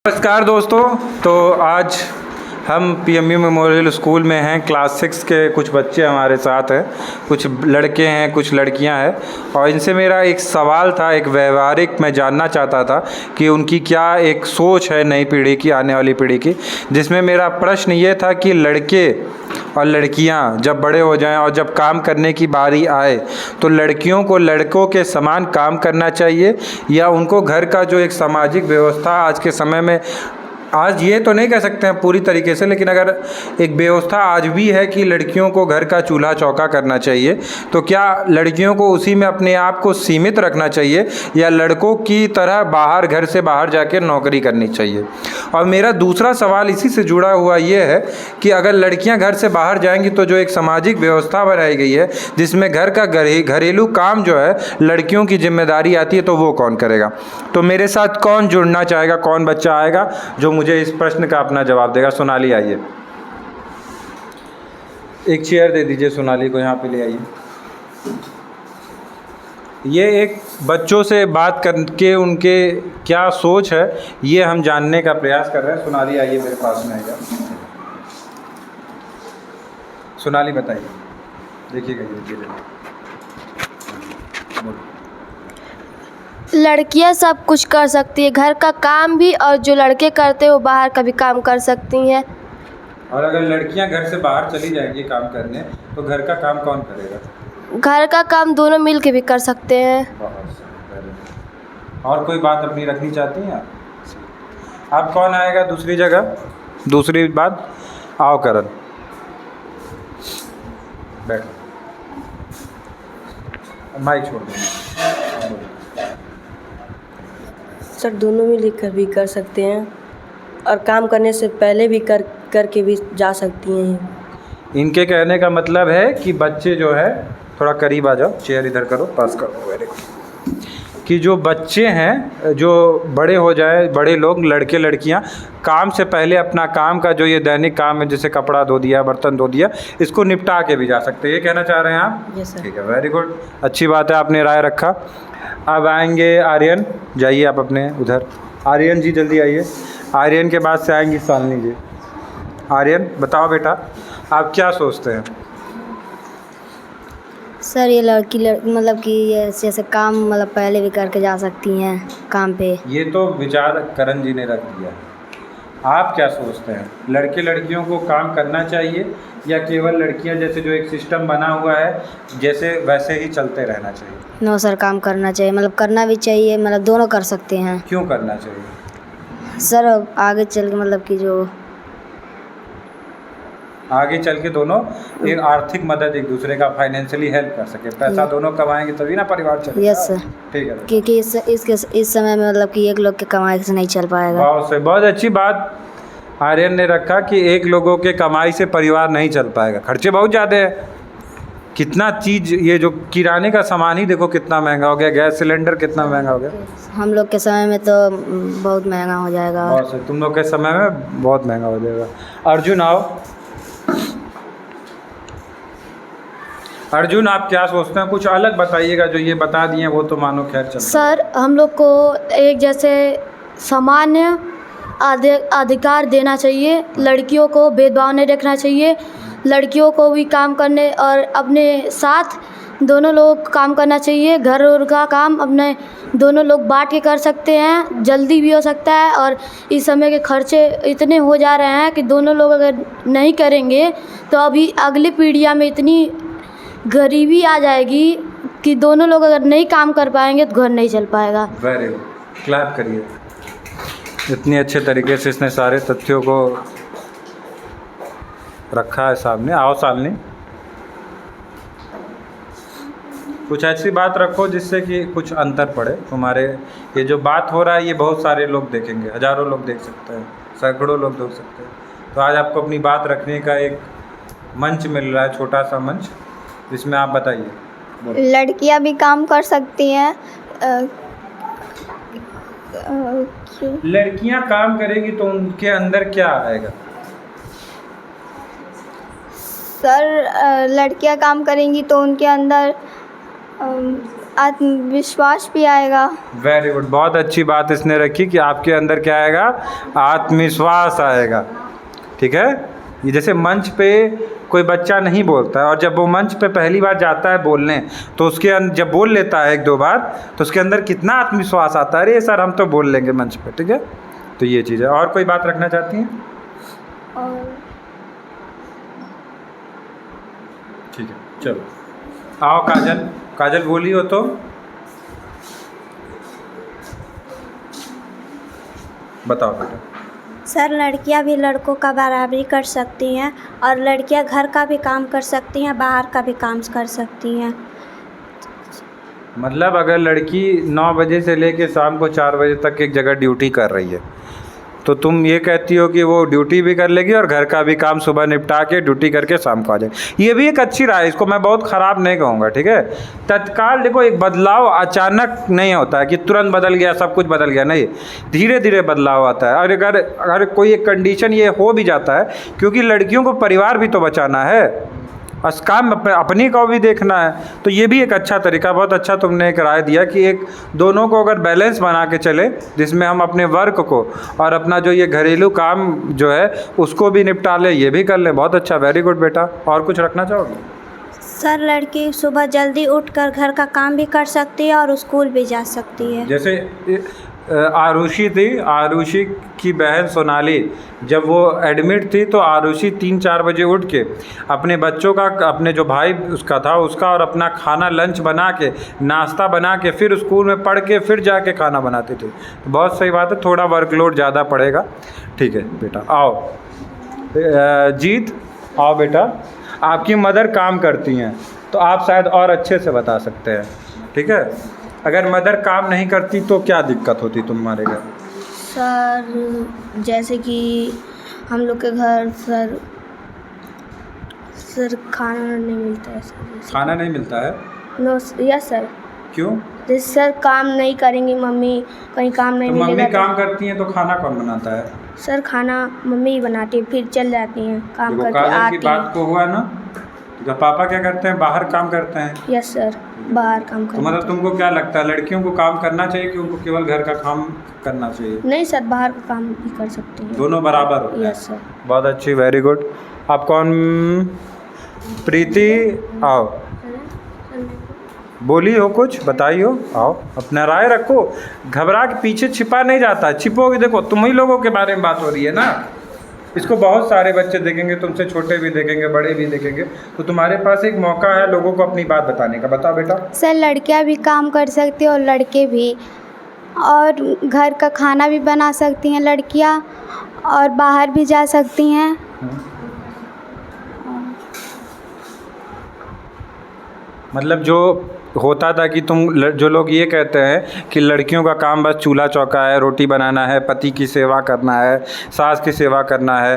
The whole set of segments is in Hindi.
नमस्कार दोस्तों। तो आज हम पीएमयू मेमोरियल स्कूल में हैं। क्लास 6 के कुछ बच्चे हमारे साथ हैं, कुछ लड़के हैं, कुछ लड़कियां हैं। और इनसे मेरा एक सवाल था, एक व्यवहारिक मैं जानना चाहता था कि उनकी क्या एक सोच है नई पीढ़ी की, आने वाली पीढ़ी की। जिसमें मेरा प्रश्न ये था कि लड़के और लड़कियां जब बड़े हो जाएं और जब काम करने की बारी आए तो लड़कियों को लड़कों के समान काम करना चाहिए, या उनको घर का जो एक सामाजिक व्यवस्था आज के समय में, आज ये तो नहीं कह सकते हैं पूरी तरीके से, लेकिन अगर एक व्यवस्था आज भी है कि लड़कियों को घर का चूल्हा चौका करना चाहिए, तो क्या लड़कियों को उसी में अपने आप को सीमित रखना चाहिए या लड़कों की तरह बाहर, घर से बाहर जाकर नौकरी करनी चाहिए। और मेरा दूसरा सवाल इसी से जुड़ा हुआ ये है कि अगर लड़कियां घर से बाहर जाएंगी तो जो एक सामाजिक व्यवस्था बनाई गई है जिसमें घर का घरेलू काम जो है लड़कियों की जिम्मेदारी आती है, तो वो कौन करेगा। तो मेरे साथ कौन जुड़ना चाहेगा, कौन बच्चा आएगा जो मुझे इस प्रश्न का अपना जवाब देगा। सोनाली आइए, एक चेयर दे दीजिए सोनाली को, यहाँ पे ले आइए। ये एक बच्चों से बात करके उनके क्या सोच है ये हम जानने का प्रयास कर रहे हैं। सोनाली आइए, मेरे पास में आइएगा। सोनाली बताइए, देखिएगा ये लड़कियां सब कुछ कर सकती है, घर का काम भी, और जो लड़के करते हैं वो बाहर का भी काम कर सकती हैं। और अगर लड़कियां घर से बाहर चली जाएंगी काम करने तो घर का काम कौन करेगा। घर का काम दोनों मिल के भी कर सकते हैं। और कोई बात अपनी रखनी चाहती हैं आप कौन आएगा दूसरी जगह, दूसरी बात। आओ करण, बैठो, माइक छोड़ दो। सर दोनों मिलकर भी कर सकते हैं और काम करने से पहले भी करके भी जा सकती हैं। इनके कहने का मतलब है कि बच्चे जो है, थोड़ा करीब आ जाओ, चेयर इधर करो, पास करो, वेरी गुड। कि जो बच्चे हैं, जो बड़े हो जाए, बड़े लोग, लड़के लड़कियां, काम से पहले अपना काम का जो ये दैनिक काम है, जैसे कपड़ा धो दिया, बर्तन धो दिया, इसको निपटा के भी जा सकते हैं। ये कहना चाह रहे हैं आप। Yes sir. ठीक है, वेरी गुड, अच्छी बात है, आपने राय रखा। अब आएंगे आर्यन, जाइए आप अपने उधर। आर्यन जी जल्दी आइए। आर्यन के बाद से आएंगी शालिनी जी। आर्यन बताओ बेटा, आप क्या सोचते हैं। सर ये लड़की मतलब कि जैसे काम मतलब पहले भी करके जा सकती हैं काम पे। ये तो विचार करण जी ने रख दिया, आप क्या सोचते हैं। लड़के लड़कियों को काम करना चाहिए या केवल लड़कियां, जैसे जो एक सिस्टम बना हुआ है जैसे वैसे ही चलते रहना चाहिए। नो सर, काम करना चाहिए, मतलब करना भी चाहिए, मतलब दोनों कर सकते हैं। क्यों करना चाहिए सर आगे चल के मतलब कि जो आगे चल के दोनों एक आर्थिक मदद, एक दूसरे का फाइनेंशियली हेल्प कर सके। पैसा दोनों कमाएंगे तभी ना परिवार चलेगा। Yes sir. ठीक है, क्योंकि इस समय में मतलब कि एक लोग के कमाई से नहीं चल पाएगा। बहुत अच्छी बात आर्यन ने रखा कि एक लोगों के कमाई से परिवार नहीं चल पाएगा, खर्चे बहुत ज़्यादा है। कितना चीज़, ये जो किराने का सामान ही देखो कितना महंगा हो गया, गैस सिलेंडर कितना महंगा हो गया। हम लोग के समय में तो बहुत महंगा हो जाएगा। बहुत से तुम लोग के समय में बहुत महंगा हो जाएगा। अर्जुन आओ। अर्जुन आप क्या सोचते हैं, कुछ अलग बताइएगा। जो ये बता दिए वो तो मानो खैर चल। सर हम लोग को एक जैसे सामान्य अधिकार देना चाहिए, लड़कियों को भेदभाव नहीं रखना चाहिए। लड़कियों को भी काम करने और अपने साथ दोनों लोग काम करना चाहिए। घर और का काम अपने दोनों लोग बांट के कर सकते हैं, जल्दी भी हो सकता है। और इस समय के खर्चे इतने हो जा रहे हैं कि दोनों लोग अगर नहीं करेंगे तो अभी अगली पीढ़ियाँ में इतनी गरीबी आ जाएगी कि दोनों लोग अगर नहीं काम कर पाएंगे तो घर नहीं चल पाएगा। वेरी गुड, क्लैप करिए। इतनी अच्छे तरीके से इसने सारे तथ्यों को रखा है सामने। आओ शालिनी, कुछ ऐसी बात रखो जिससे कि कुछ अंतर पड़े। तुम्हारे ये जो बात हो रहा है ये बहुत सारे लोग देखेंगे, हज़ारों लोग देख सकते हैं, सैकड़ों लोग देख सकते हैं। तो आज आपको अपनी बात रखने का एक मंच मिल रहा है, छोटा सा मंच, जिसमें आप बताइए। लड़कियां भी काम कर सकती हैं। लड़कियां काम करेगी तो उनके अंदर क्या आएगा। सर लड़कियां काम करेंगी तो उनके अंदर आत्मविश्वास भी आएगा। वेरी गुड, बहुत अच्छी बात इसने रखी कि आपके अंदर क्या आएगा, आत्मविश्वास आएगा। ठीक है, ये जैसे मंच पे कोई बच्चा नहीं बोलता है और जब वो मंच पे पहली बार जाता है बोलने, तो उसके अंदर जब बोल लेता है 1-2 बार, तो उसके अंदर कितना आत्मविश्वास आता है, अरे सर हम तो बोल लेंगे मंच पे। ठीक है, तो ये चीज़ है। और कोई बात रखना चाहती हैं? और ठीक है, चलो आओ काजल, काजल बोली हो तो बताओ बेटा। सर, लड़कियां भी लड़कों का बराबरी कर सकती हैं और लड़कियां घर का भी काम कर सकती हैं, बाहर का भी काम कर सकती हैं। मतलब अगर लड़की 9 बजे से लेके शाम को 4 बजे तक एक जगह ड्यूटी कर रही है, तो तुम ये कहती हो कि वो ड्यूटी भी कर लेगी और घर का भी काम सुबह निपटा के ड्यूटी करके शाम को आ जाएगी। ये भी एक अच्छी राय है, इसको मैं बहुत ख़राब नहीं कहूँगा। ठीक है, तत्काल देखो, एक बदलाव अचानक नहीं होता है कि तुरंत बदल गया, सब कुछ बदल गया, नहीं, धीरे धीरे बदलाव आता है। और अगर कोई एक कंडीशन ये हो भी जाता है, क्योंकि लड़कियों को परिवार भी तो बचाना है, बस काम अपनी को भी देखना है, तो ये भी एक अच्छा तरीका, बहुत अच्छा तुमने एक राय दिया कि एक दोनों को अगर बैलेंस बना के चले, जिसमें हम अपने वर्क को और अपना जो ये घरेलू काम जो है उसको भी निपटा लें, ये भी कर लें। बहुत अच्छा, वेरी गुड बेटा। और कुछ रखना चाहोगे? सर, लड़की सुबह जल्दी उठकर घर का काम भी कर सकती है और स्कूल भी जा सकती है। जैसे आरुषि थी, आरुषि की बहन सोनाली, जब वो एडमिट थी तो आरुषि 3-4 बजे उठ के अपने बच्चों का, अपने जो भाई उसका था उसका, और अपना खाना लंच बना के, नाश्ता बना के, फिर स्कूल में पढ़ के फिर जाके खाना बनाती थी। तो बहुत सही बात है, थोड़ा वर्कलोड ज़्यादा पड़ेगा। ठीक है बेटा, आओ जीत, आओ बेटा। आपकी मदर काम करती हैं तो आप शायद और अच्छे से बता सकते हैं। ठीक है, अगर मदर काम नहीं करती तो क्या दिक्कत होती तुम्हारे घर? सर जैसे कि हम लोग के घर सर खाना नहीं मिलता है सर। खाना नहीं मिलता है? No, yes sir. क्यों? जैसे सर काम नहीं करेंगी मम्मी, कहीं काम नहीं तो मिलेगा मम्मी काम करती हैं तो खाना कौन बनाता है? सर खाना मम्मी ही बनाती है, फिर चल जाती हैं काम देखो, करके काजल आती की बात को हुआ ना, जब पापा क्या करते हैं, बाहर काम करते हैं। यस सर, बाहर काम तो करते मतलब तुमको क्या लगता है, लड़कियों को काम करना चाहिए कि उनको केवल घर का काम करना चाहिए? नहीं सर, बाहर का काम भी कर सकते हैं, दोनों बराबर होते हैं। Yes sir. बहुत अच्छी, वेरी गुड। आप कौन? प्रीति, आओ, बोली हो कुछ, बताई हो, आओ अपना राय रखो। घबरा के पीछे छिपा नहीं जाता है, छिपोगे, देखो तुम ही लोगों के बारे में बात हो रही है ना, इसको बहुत सारे बच्चे देखेंगे, तुमसे छोटे भी देखेंगे, बड़े भी देखेंगे, तो तुम्हारे पास एक मौका है लोगों को अपनी बात बताने का। बताओ बेटा। सर, लड़कियां भी काम कर सकती हैं और लड़के भी, और घर का खाना भी बना सकती हैं लड़कियां, और बाहर भी जा सकती हैं। मतलब जो होता था कि जो लोग ये कहते हैं कि लड़कियों का काम बस चूल्हा चौका है, रोटी बनाना है, पति की सेवा करना है, सास की सेवा करना है,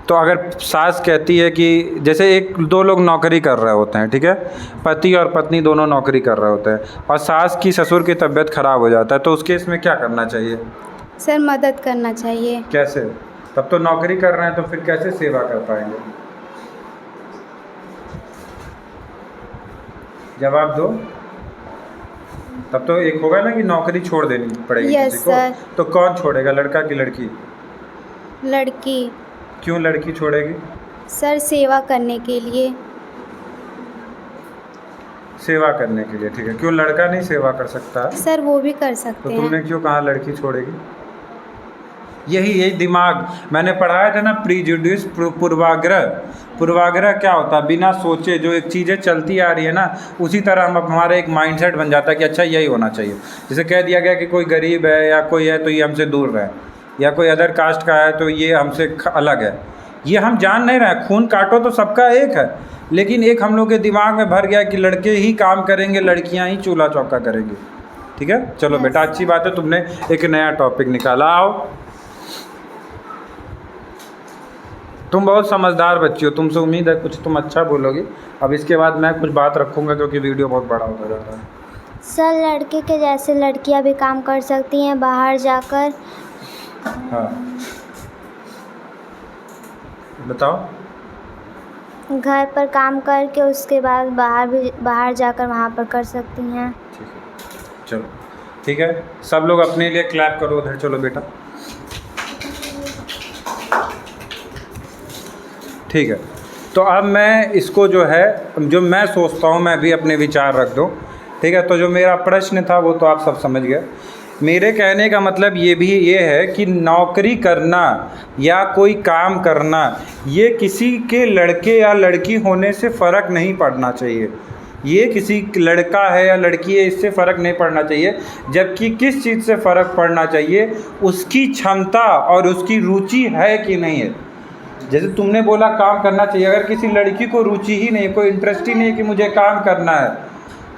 तो अगर सास कहती है कि जैसे 1-2 लोग नौकरी कर रहे होते हैं, ठीक है, पति और पत्नी दोनों नौकरी कर रहे होते हैं, और सास की ससुर की तबीयत ख़राब हो जाता है, तो उस केस में क्या करना चाहिए? सर मदद करना चाहिए। कैसे? तब तो नौकरी कर रहे हैं तो फिर कैसे सेवा कर पाएंगे? जवाब दो। तब तो एक होगा ना कि नौकरी छोड़ देनी पड़ेगी यस किसी को, सर। तो कौन छोड़ेगा, लड़का की लड़की? लड़की। क्यों लड़की छोड़ेगी? सर सेवा करने के लिए। सेवा करने के लिए, ठीक है। क्यों लड़का नहीं सेवा कर सकता? सर वो भी कर तो सकते तुमने हैं। क्यों कहा लड़की छोड़ेगी? यही दिमाग मैंने पढ़ाया था ना, प्रीजुडिस, पूर्वाग्रह क्या होता है? बिना सोचे जो एक चीज़ें चलती आ रही है ना, उसी तरह हमारा एक माइंडसेट बन जाता है कि अच्छा यही होना चाहिए। जैसे कह दिया गया कि कोई गरीब है या कोई है तो ये हमसे दूर रहे, या कोई अदर कास्ट का है तो ये हमसे अलग है। ये हम जान नहीं रहे, खून काटो तो सबका एक है, लेकिन एक हम लोग के दिमाग में भर गया कि लड़के ही काम करेंगे, लड़कियां ही चूल्हा चौका करेंगी। ठीक है, चलो बेटा, अच्छी बात है, तुमने एक नया टॉपिक निकाला। आओ, तुम बहुत समझदार बच्ची हो, तुमसे उम्मीद है कुछ तुम अच्छा बोलोगी। अब इसके बाद मैं कुछ बात रखूँगा क्योंकि वीडियो बहुत बड़ा होता जाता है। सर लड़के के जैसे लड़कियां भी काम कर सकती हैं बाहर जाकर। हाँ, बताओ। घर पर काम करके उसके बाद बाहर जाकर वहाँ पर कर सकती हैं। चलो ठीक है, सब लोग अपने लिए क्लैप करो उधर। चलो बेटा, ठीक है। तो अब मैं इसको जो है, जो मैं सोचता हूँ, मैं भी अपने विचार रख दूँ, ठीक है। तो जो मेरा प्रश्न था वो तो आप सब समझ गए। मेरे कहने का मतलब ये है कि नौकरी करना या कोई काम करना, ये किसी के लड़के या लड़की होने से फ़र्क नहीं पड़ना चाहिए। ये किसी लड़का है या लड़की है इससे फ़र्क नहीं पड़ना चाहिए। जबकि किस चीज़ से फ़र्क पड़ना चाहिए, उसकी क्षमता और उसकी रुचि है कि नहीं है। जैसे तुमने बोला काम करना चाहिए, अगर किसी लड़की को रुचि ही नहीं, कोई इंटरेस्ट ही नहीं कि मुझे काम करना है,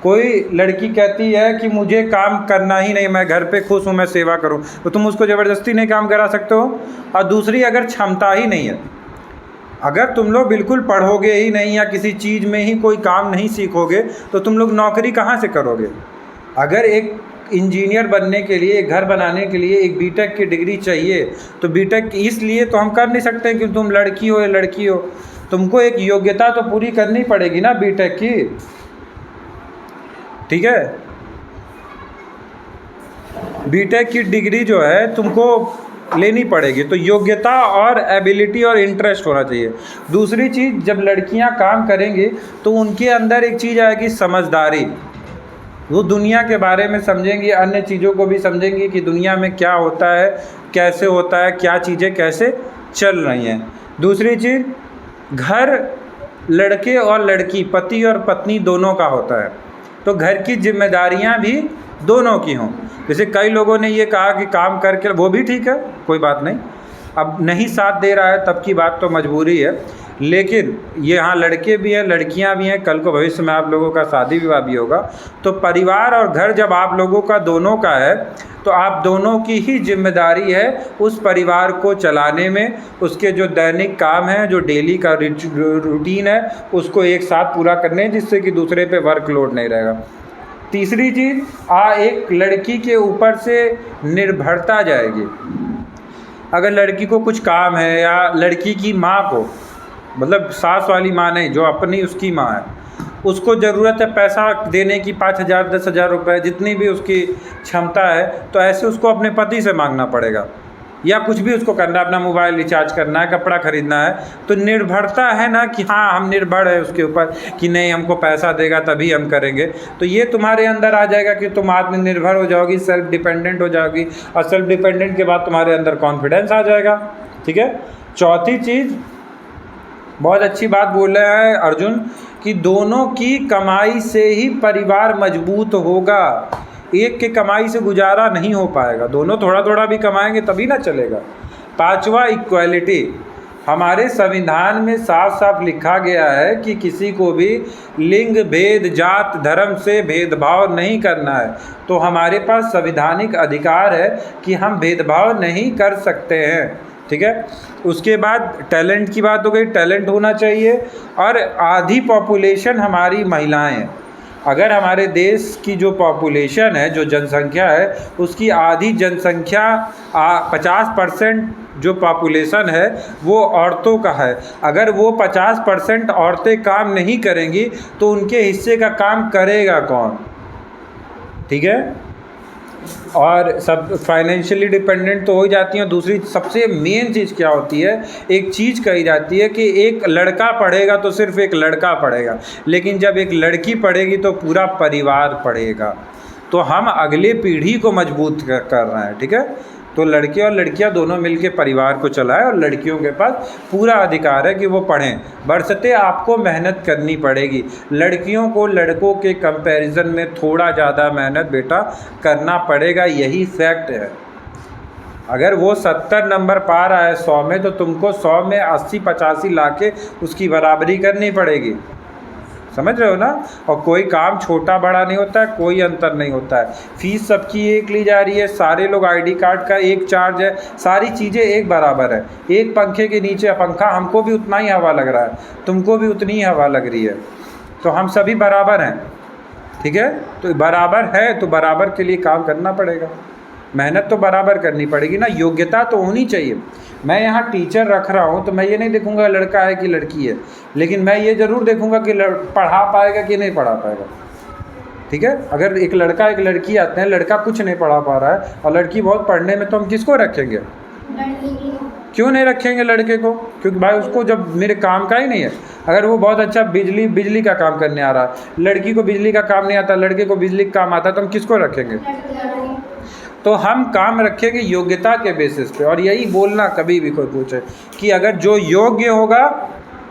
कोई लड़की कहती है कि मुझे काम करना ही नहीं, मैं घर पे खुश हूँ, मैं सेवा करूँ, तो तुम उसको ज़बरदस्ती नहीं काम करा सकते हो। और दूसरी, अगर क्षमता ही नहीं है, अगर तुम लोग बिल्कुल पढ़ोगे ही नहीं या किसी चीज़ में ही कोई काम नहीं सीखोगे तो तुम लोग नौकरी कहाँ से करोगे। अगर एक इंजीनियर बनने के लिए, घर बनाने के लिए एक बीटेक की डिग्री चाहिए, तो बीटेक इसलिए तो हम कर नहीं सकते कि तुम लड़की हो या लड़की हो, तुमको एक योग्यता तो पूरी करनी पड़ेगी ना बीटेक की, ठीक है। बीटेक की डिग्री जो है तुमको लेनी पड़ेगी, तो योग्यता और एबिलिटी और इंटरेस्ट होना चाहिए। दूसरी चीज़, जब लड़कियां काम करेंगी तो उनके अंदर एक चीज़ आएगी, समझदारी। वो दुनिया के बारे में समझेंगी, अन्य चीज़ों को भी समझेंगी कि दुनिया में क्या होता है, कैसे होता है, क्या चीज़ें कैसे चल रही हैं। दूसरी चीज़, घर लड़के और लड़की, पति और पत्नी दोनों का होता है, तो घर की जिम्मेदारियां भी दोनों की हों। जैसे कई लोगों ने ये कहा कि काम करके, वो भी ठीक है, कोई बात नहीं, अब नहीं साथ दे रहा है तब की बात, तो मजबूरी है। लेकिन ये हाँ, लड़के भी हैं, लड़कियां भी हैं, कल को भविष्य में आप लोगों का शादी विवाह भी होगा, तो परिवार और घर जब आप लोगों का दोनों का है, तो आप दोनों की ही जिम्मेदारी है उस परिवार को चलाने में, उसके जो दैनिक काम हैं, जो डेली का रूटीन है, उसको एक साथ पूरा करने, जिससे कि दूसरे पे वर्कलोड नहीं रहेगा। तीसरी चीज़, एक लड़की के ऊपर से निर्भरता जाएगी। अगर लड़की को कुछ काम है, या लड़की की माँ को, मतलब सास वाली माँ नहीं, जो अपनी उसकी माँ है, उसको ज़रूरत है पैसा देने की, 5,000 10,000 रुपये, जितनी भी उसकी क्षमता है, तो ऐसे उसको अपने पति से मांगना पड़ेगा, या कुछ भी उसको करना है, अपना मोबाइल रिचार्ज करना है, कपड़ा ख़रीदना है, तो निर्भरता है ना कि हाँ हम निर्भर है उसके ऊपर कि नहीं हमको पैसा देगा तभी हम करेंगे। तो ये तुम्हारे अंदर आ जाएगा कि तुम आत्मनिर्भर हो जाओगी, सेल्फ डिपेंडेंट हो जाओगी, और सेल्फ डिपेंडेंट के बाद तुम्हारे अंदर कॉन्फिडेंस आ जाएगा, ठीक है। चौथी चीज़, बहुत अच्छी बात बोल रहे हैं अर्जुन, कि दोनों की कमाई से ही परिवार मजबूत होगा। एक के कमाई से गुजारा नहीं हो पाएगा, दोनों थोड़ा थोड़ा भी कमाएंगे तभी ना चलेगा। पांचवा, इक्वालिटी। हमारे संविधान में साफ साफ लिखा गया है कि किसी को भी लिंग भेद, जात, धर्म से भेदभाव नहीं करना है। तो हमारे पास संवैधानिक अधिकार है कि हम भेदभाव नहीं कर सकते हैं, ठीक है। उसके बाद टैलेंट की बात हो गई, टैलेंट होना चाहिए। और आधी पॉपुलेशन हमारी महिलाएं हैं। अगर हमारे देश की जो पॉपुलेशन है, जो जनसंख्या है, उसकी आधी जनसंख्या 50% जो पॉपुलेशन है वो औरतों का है। अगर वो 50% औरतें काम नहीं करेंगी तो उनके हिस्से का काम करेगा कौन, ठीक है। और सब फाइनेंशियली डिपेंडेंट तो हो ही जाती हैं। दूसरी सबसे मेन चीज़ क्या होती है, एक चीज़ कही जाती है कि एक लड़का पढ़ेगा तो सिर्फ एक लड़का पढ़ेगा, लेकिन जब एक लड़की पढ़ेगी तो पूरा परिवार पढ़ेगा। तो हम अगले पीढ़ी को मजबूत कर रहे हैं, ठीक है। तो लड़के और लड़कियां दोनों मिलके परिवार को चलाएं, और लड़कियों के पास पूरा अधिकार है कि वो पढ़ें। बरसते आपको मेहनत करनी पड़ेगी। लड़कियों को लड़कों के कंपैरिजन में थोड़ा ज़्यादा मेहनत बेटा करना पड़ेगा, यही फैक्ट है। अगर वो 70 नंबर पा रहा है 100 में, तो तुमको 100 में 80-85 ला के उसकी बराबरी करनी पड़ेगी, समझ रहे हो ना। और कोई काम छोटा बड़ा नहीं होता है, कोई अंतर नहीं होता है। फीस सबकी एक ली जा रही है, सारे लोग आईडी कार्ड का एक चार्ज है, सारी चीज़ें एक बराबर है। एक पंखे के नीचे पंखा, हमको भी उतना ही हवा लग रहा है, तुमको भी उतनी ही हवा लग रही है, तो हम सभी बराबर हैं, ठीक है। तो बराबर है तो बराबर के लिए काम करना पड़ेगा, मेहनत तो बराबर करनी पड़ेगी ना। योग्यता तो होनी चाहिए। मैं यहाँ टीचर रख रहा हूँ तो मैं ये नहीं देखूँगा लड़का है कि लड़की है, लेकिन मैं ये ज़रूर देखूँगा कि पढ़ा पाएगा कि नहीं पढ़ा पाएगा, ठीक है। अगर एक लड़का एक लड़की आते हैं, लड़का कुछ नहीं पढ़ा पा रहा है और लड़की बहुत पढ़ने में, तो हम किसको रखेंगे? क्यों नहीं रखेंगे लड़के को? क्योंकि भाई उसको जब मेरे काम का ही नहीं है। अगर वो बहुत अच्छा बिजली का काम करने आ रहा है, लड़की को बिजली का काम नहीं आता, लड़के को बिजली का काम आता है, तो हम किसको रखेंगे? तो हम काम रखेंगे योग्यता के बेसिस पे। और यही बोलना कभी भी कोई पूछे कि अगर जो योग्य होगा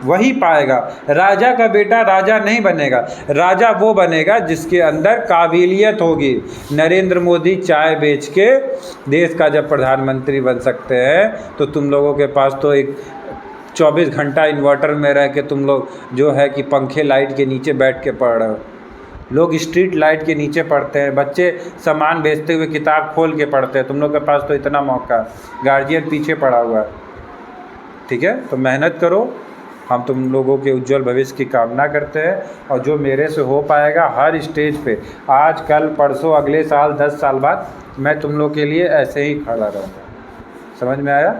वही पाएगा। राजा का बेटा राजा नहीं बनेगा, राजा वो बनेगा जिसके अंदर काबिलियत होगी। नरेंद्र मोदी चाय बेच के देश का जब प्रधानमंत्री बन सकते हैं, तो तुम लोगों के पास तो एक 24 घंटा इन्वर्टर में रह के तुम लोग जो है कि पंखे लाइट के नीचे बैठ के पढ़ रहे हो। लोग स्ट्रीट लाइट के नीचे पढ़ते हैं, बच्चे सामान बेचते हुए किताब खोल के पढ़ते हैं। तुम लोग के पास तो इतना मौका है, गार्जियन पीछे पड़ा हुआ है। ठीक है, तो मेहनत करो। हम तुम लोगों के उज्जवल भविष्य की कामना करते हैं, और जो मेरे से हो पाएगा हर स्टेज पे, आज कल परसों अगले साल 10 साल बाद, मैं तुम लोग के लिए ऐसे ही खड़ा रहूँगा। समझ में आया?